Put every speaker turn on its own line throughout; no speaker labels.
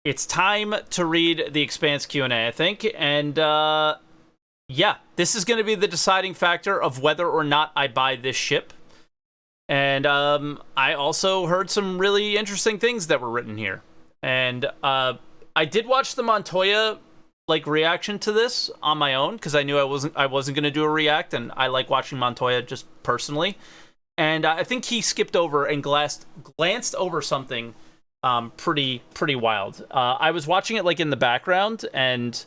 It's time to read the Expanse Q&A, I think, and yeah, this is going to be the deciding factor of whether or not I buy this ship. And I also heard some really interesting things that were written here. And I did watch the Montoya reaction to this on my own because I knew I wasn't going to do a react, and I like watching Montoya just personally. And I think he skipped over and glanced over something pretty wild. I was watching it in the background, and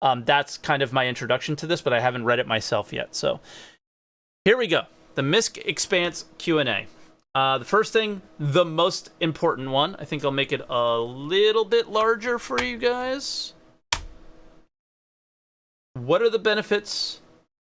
that's kind of my introduction to this, but I haven't read it myself yet. So here we go. The MISC Expanse Q&A. The first thing, the most important one, I think I'll make it a little bit larger for you guys. What are the benefits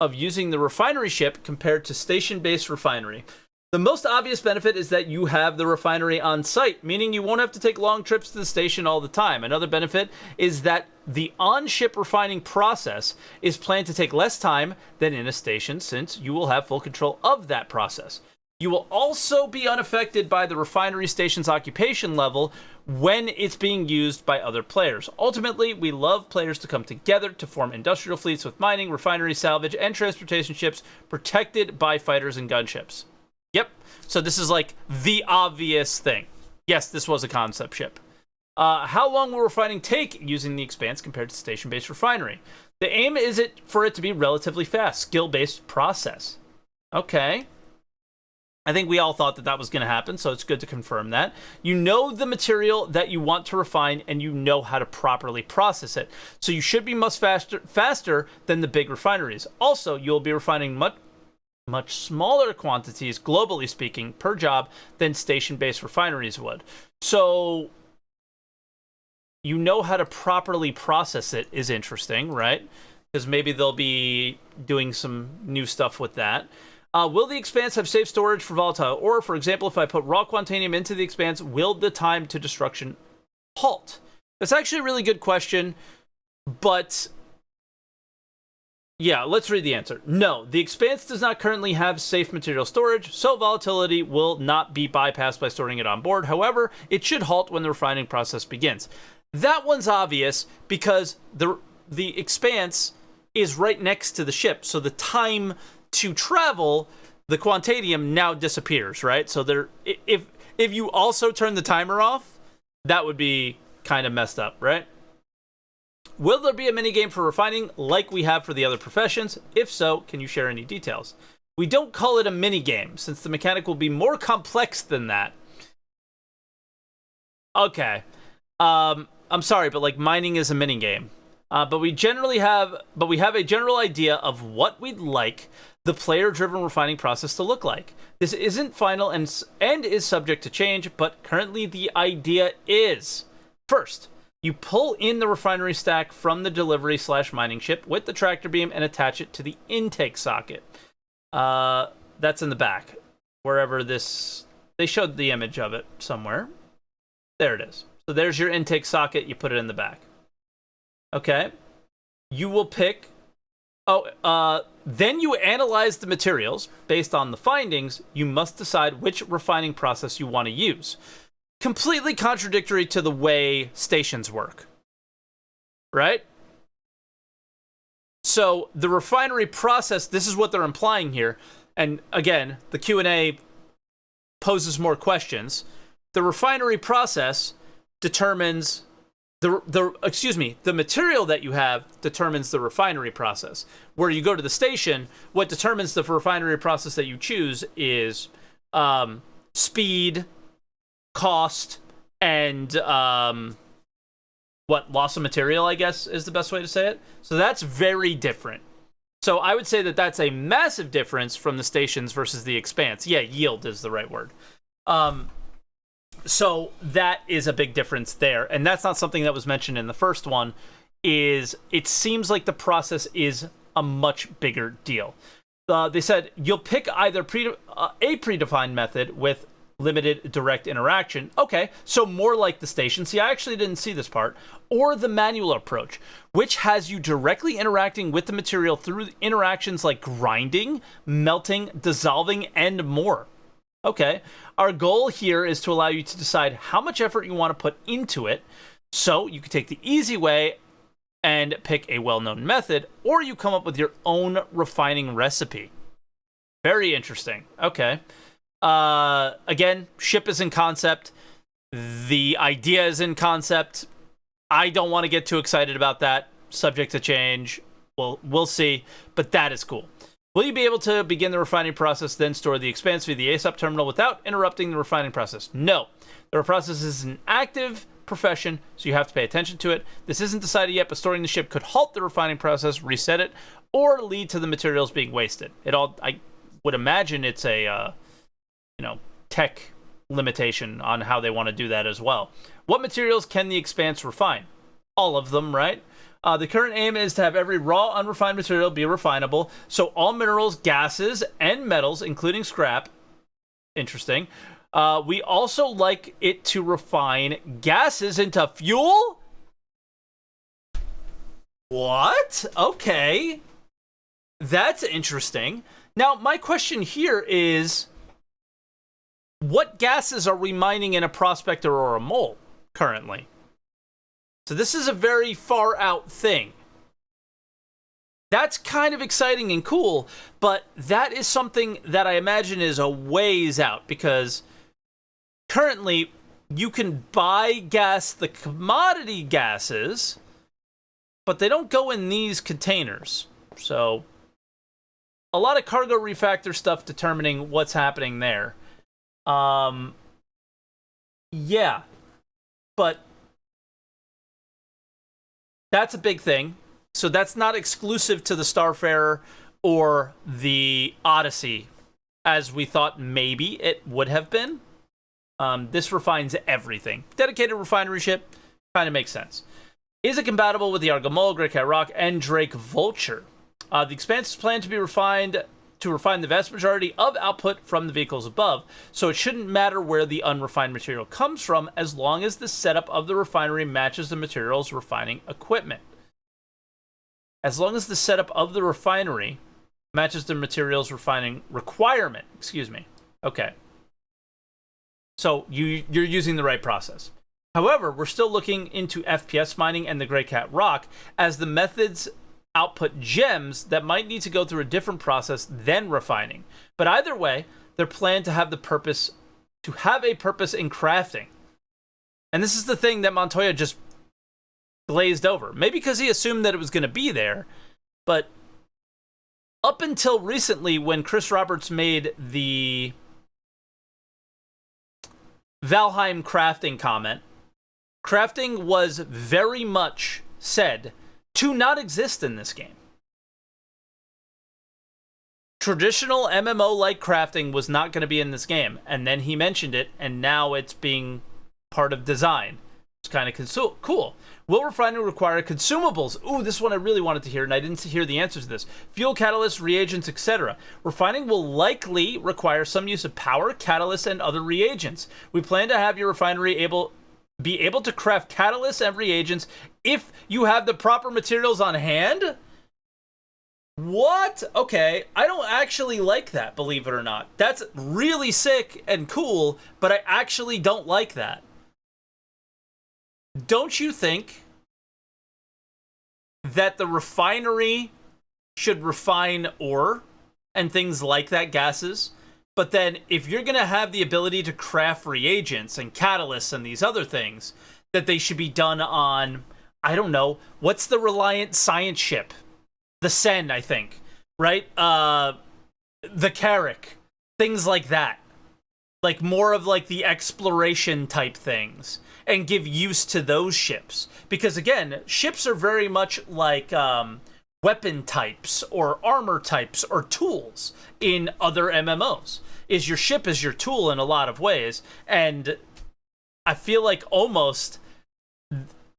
of using the refinery ship compared to station-based refinery? The most obvious benefit is that you have the refinery on site, meaning you won't have to take long trips to the station all the time. Another benefit is that the on-ship refining process is planned to take less time than in a station, since you will have full control of that process. You will also be unaffected by the refinery station's occupation level when it's being used by other players. Ultimately, we love players to come together to form industrial fleets with mining, refinery, salvage, and transportation ships protected by fighters and gunships. Yep, so this is the obvious thing. Yes, this was a concept ship. How long will refining take using the Expanse compared to station-based refinery? The aim is for it to be relatively fast, skill-based process. Okay. I think we all thought that was going to happen, so it's good to confirm that. You know the material that you want to refine, and you know how to properly process it. So you should be much faster than the big refineries. Also, you'll be refining much smaller quantities, globally speaking, per job than station-based refineries would. So you know how to properly process it is interesting, right? Because maybe they'll be doing some new stuff with that. Will the Expanse have safe storage for volatile? Or, for example, if I put raw quantanium into the Expanse, will the time to destruction halt? That's actually a really good question, but yeah, let's read the answer. No, the Expanse does not currently have safe material storage, so volatility will not be bypassed by storing it on board. However, it should halt when the refining process begins. That one's obvious because the Expanse is right next to the ship, so the time to travel, the quantanium now disappears, right? So if you also turn the timer off, that would be kind of messed up, right? Will there be a minigame for refining like we have for the other professions? If so, can you share any details? We don't call it a minigame, since the mechanic will be more complex than that. Okay. I'm sorry, but mining is a minigame. But we have a general idea of what we'd like the player-driven refining process to look like. This isn't final and is subject to change, but currently the idea is: first, you pull in the refinery stack from the delivery/mining ship with the tractor beam and attach it to the intake socket. That's in the back, wherever they showed the image of it somewhere. There it is. So there's your intake socket. You put it in the back. Okay. You will pick. Then you analyze the materials. Based on the findings, you must decide which refining process you want to use. Completely contradictory to the way stations work. Right? So the refinery process, this is what they're implying here. And again, the Q&A poses more questions. The refinery process determines the material that you have determines the refinery process. Where you go to the station, what determines the refinery process that you choose is speed, cost, and loss of material, I guess, is the best way to say it. So that's very different. So I would say that that's a massive difference from the stations versus the Expanse. Yeah, yield is the right word. So that is a big difference there. And that's not something that was mentioned in the first one. It seems like the process is a much bigger deal. They said you'll pick either a predefined method with limited direct interaction. Okay, so more like the station. See, I actually didn't see this part. Or the manual approach, which has you directly interacting with the material through interactions like grinding, melting, dissolving, and more. Okay, our goal here is to allow you to decide how much effort you want to put into it. So you could take the easy way and pick a well-known method, or you come up with your own refining recipe. Very interesting. Okay. Again, ship is in concept. The idea is in concept. I don't want to get too excited about that. Subject to change. We'll see. But that is cool. Will you be able to begin the refining process, then store the Expanse via the ASAP terminal without interrupting the refining process? No. The process is an active profession, so you have to pay attention to it. This isn't decided yet, but storing the ship could halt the refining process, reset it, or lead to the materials being wasted. I would imagine it's a, tech limitation on how they want to do that as well. What materials can the Expanse refine? All of them, right? The current aim is to have every raw, unrefined material be refinable, so all minerals, gases, and metals, including scrap. Interesting. We also like it to refine gases into fuel? What? Okay. That's interesting. Now, my question here is, what gases are we mining in a prospector or a mole currently? So this is a very far out thing. That's kind of exciting and cool, but that is something that I imagine is a ways out, because currently you can buy the commodity gases, but they don't go in these containers. So a lot of cargo refactor stuff determining what's happening there. Yeah, but that's a big thing. So that's not exclusive to the Starfarer or the Odyssey, as we thought maybe it would have been. This refines everything. Dedicated refinery ship kind of makes sense. Is it compatible with the Argomol, Grey Cat Rock, and Drake Vulture? The Expanse is planned to be refined to refine the vast majority of output from the vehicles above, so it shouldn't matter where the unrefined material comes from as long as the setup of the refinery matches the material's refining equipment. As long as the setup of the refinery matches the material's refining requirement. Excuse me. Okay. So you're using the right process. However, we're still looking into FPS mining and the Grey Cat Rock, as the methods output gems that might need to go through a different process than refining. But either way, they're planned to have a purpose in crafting. And this is the thing that Montoya just glazed over. Maybe because he assumed that it was going to be there, but up until recently, when Chris Roberts made the Valheim crafting comment, crafting was very much said to not exist in this game. Traditional MMO-like crafting was not going to be in this game, and then he mentioned it, and now it's being part of design. It's kind of cool. Will refining require consumables? Ooh, this one I really wanted to hear, and I didn't hear the answer to this. Fuel, catalysts, reagents, etc. Refining will likely require some use of power, catalysts, and other reagents. We plan to have your refinery be able to craft catalysts and reagents if you have the proper materials on hand? What? Okay, I don't actually like that, believe it or not. That's really sick and cool, but I actually don't like that. Don't you think that the refinery should refine ore and things like that, gases? But then if you're going to have the ability to craft reagents and catalysts and these other things, that they should be done on, I don't know, what's the Reliant science ship? The Sen, I think, right? The Carrack, things like that. Like more of like the exploration type things, and give use to those ships. Because again, ships are very much like weapon types or armor types or tools in other MMOs. Your ship is your tool in a lot of ways, and I feel like almost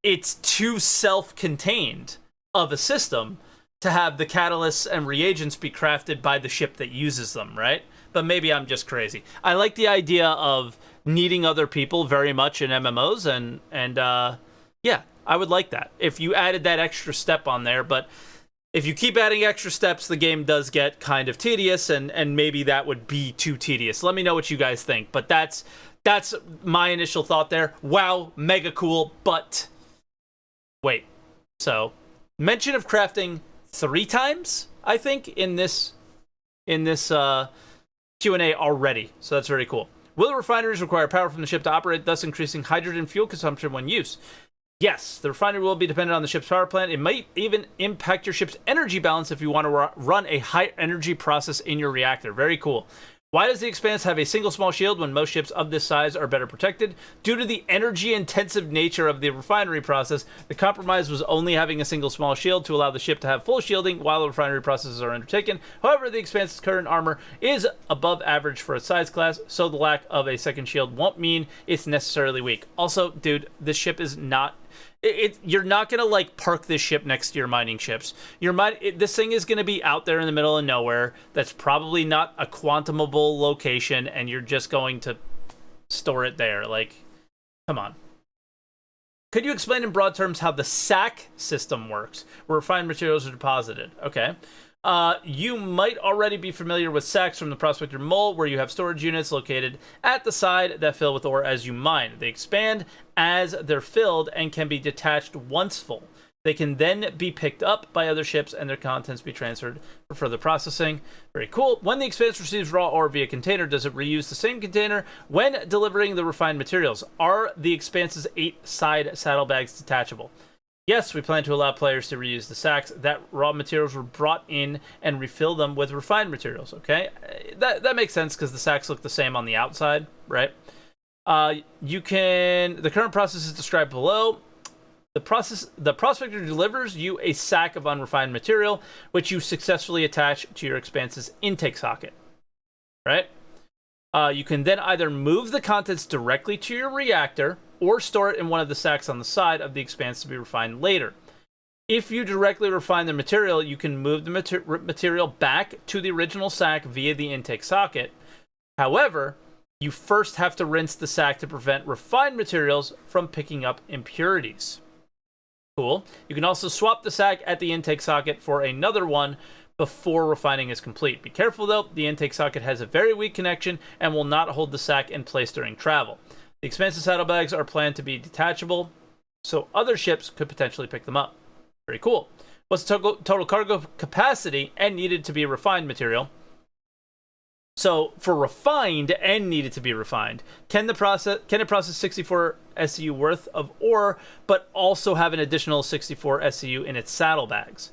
it's too self-contained of a system to have the catalysts and reagents be crafted by the ship that uses them, right? But maybe I'm just crazy. I like the idea of needing other people very much in MMOs, and yeah, I would like that if you added that extra step on there. But if you keep adding extra steps, the game does get kind of tedious, and maybe that would be too tedious. Let me know what you guys think. But that's my initial thought there. Wow, mega cool, but Wait. So, mention of crafting 3 times, I think, in this Q&A already. So that's very cool. Will the refineries require power from the ship to operate, thus increasing hydrogen fuel consumption when used? Yes, the refinery will be dependent on the ship's power plant. It might even impact your ship's energy balance if you want to run a high energy process in your reactor. Very cool. Why does the Expanse have a single small shield when most ships of this size are better protected? Due to the energy-intensive nature of the refinery process, the compromise was only having a single small shield to allow the ship to have full shielding while the refinery processes are undertaken. However, the Expanse's current armor is above average for its size class, so the lack of a second shield won't mean it's necessarily weak. Also, dude, this ship is not... you're not gonna like park this ship next to your mining ships. This thing is gonna be out there in the middle of nowhere. That's probably not a quantumable location, and you're just going to store it there. Like, come on. Could you explain in broad terms how the SAC system works, where refined materials are deposited? Okay. You might already be familiar with sacks from the Prospector Mole, where you have storage units located at the side that fill with ore as you mine. They expand as they're filled and can be detached once full. They can then be picked up by other ships and their contents be transferred for further processing. Very cool. When the Expanse receives raw ore via container, does it reuse the same container when delivering the refined materials? Are the Expanse's 8 side saddlebags detachable? Yes, we plan to allow players to reuse the sacks that raw materials were brought in and refill them with refined materials, okay? That makes sense because the sacks look the same on the outside, right? The current process is described below. The Prospector delivers you a sack of unrefined material, which you successfully attach to your Expanse's intake socket, right? You can then either move the contents directly to your reactor or store it in one of the sacks on the side of the Expanse to be refined later. If you directly refine the material, you can move the material back to the original sack via the intake socket. However, you first have to rinse the sack to prevent refined materials from picking up impurities. Cool. You can also swap the sack at the intake socket for another one before refining is complete. Be careful though, the intake socket has a very weak connection and will not hold the sack in place during travel. The Expansive saddlebags are planned to be detachable, so other ships could potentially pick them up. Very cool. What's the total cargo capacity and needed to be refined material? So for refined and needed to be refined, can it process 64 SCU worth of ore, but also have an additional 64 SCU in its saddlebags?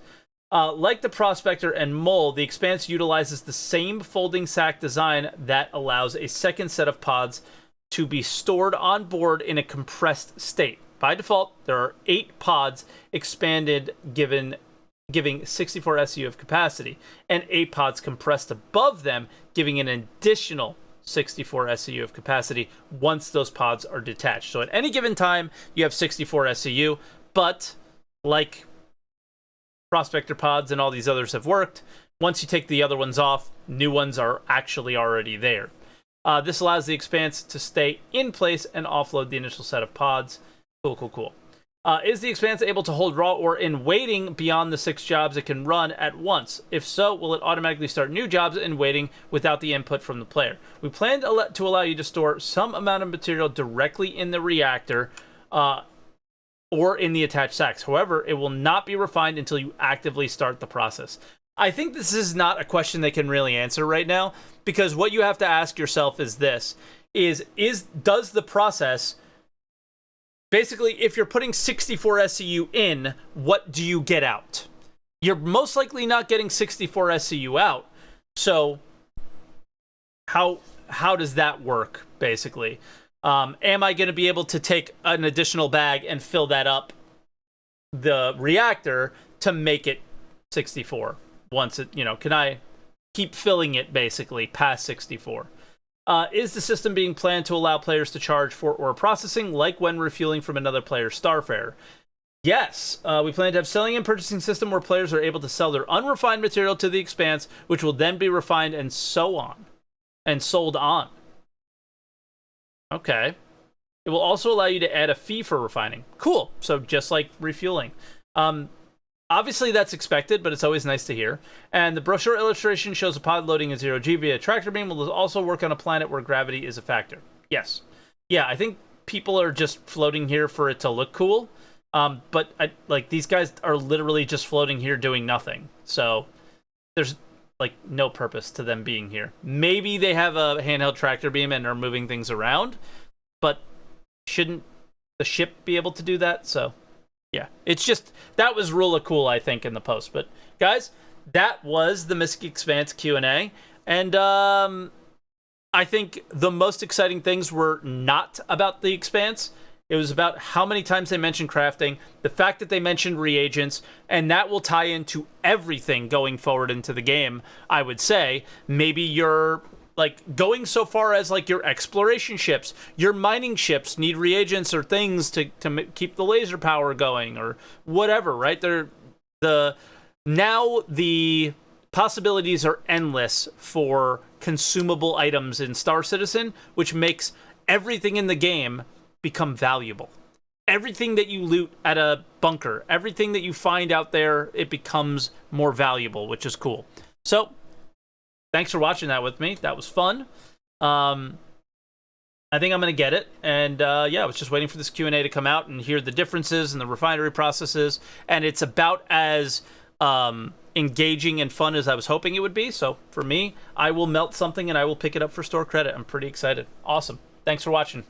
Like the Prospector and Mole, the Expanse utilizes the same folding sack design that allows a second set of pods to be stored on board in a compressed state. By default, there are 8 pods expanded giving 64 SCU of capacity, and 8 pods compressed above them, giving an additional 64 SCU of capacity once those pods are detached. So at any given time, you have 64 SCU, but like Prospector pods and all these others have worked, once you take the other ones off, new ones are actually already there. This allows the Expanse to stay in place and offload the initial set of pods. Cool. Is the Expanse able to hold raw ore in waiting beyond the 6 jobs it can run at once? If so, will it automatically start new jobs in waiting without the input from the player? We plan to allow you to store some amount of material directly in the reactor or in the attached sacks. However, it will not be refined until you actively start the process. I think this is not a question they can really answer right now, because what you have to ask yourself is this, does the process, basically, if you're putting 64 SCU in, what do you get out? You're most likely not getting 64 SCU out, so how does that work, basically? Am I going to be able to take an additional bag and fill that up the reactor to make it 64? Once it, can I keep filling it basically past 64? Is the system being planned to allow players to charge for ore processing, like when refueling from another player's Starfarer? Yes, we plan to have selling and purchasing system where players are able to sell their unrefined material to the Expanse, which will then be refined and so on, and sold on. Okay. It will also allow you to add a fee for refining. Cool. So just like refueling. Obviously, that's expected, but it's always nice to hear. And the brochure illustration shows a pod loading in 0G via tractor beam will also work on a planet where gravity is a factor. Yes. Yeah, I think people are just floating here for it to look cool. But like these guys are literally just floating here doing nothing. So there's like no purpose to them being here. Maybe they have a handheld tractor beam and are moving things around, but shouldn't the ship be able to do that? So yeah, it's just, that was really cool, I think, in the post. But guys, that was the Mystic Expanse Q&A. And I think the most exciting things were not about the Expanse. It was about how many times they mentioned crafting, the fact that they mentioned reagents, and that will tie into everything going forward into the game, I would say. Maybe you're like going so far as like your exploration ships, your mining ships need reagents or things to keep the laser power going or whatever, right? Now the possibilities are endless for consumable items in Star Citizen, which makes everything in the game become valuable. Everything that you loot at a bunker, everything that you find out there, it becomes more valuable, which is cool. So, thanks for watching that with me. That was fun. I think I'm going to get it. And yeah, I was just waiting for this Q&A to come out and hear the differences and the refinery processes. And it's about as engaging and fun as I was hoping it would be. So for me, I will melt something and I will pick it up for store credit. I'm pretty excited. Awesome. Thanks for watching.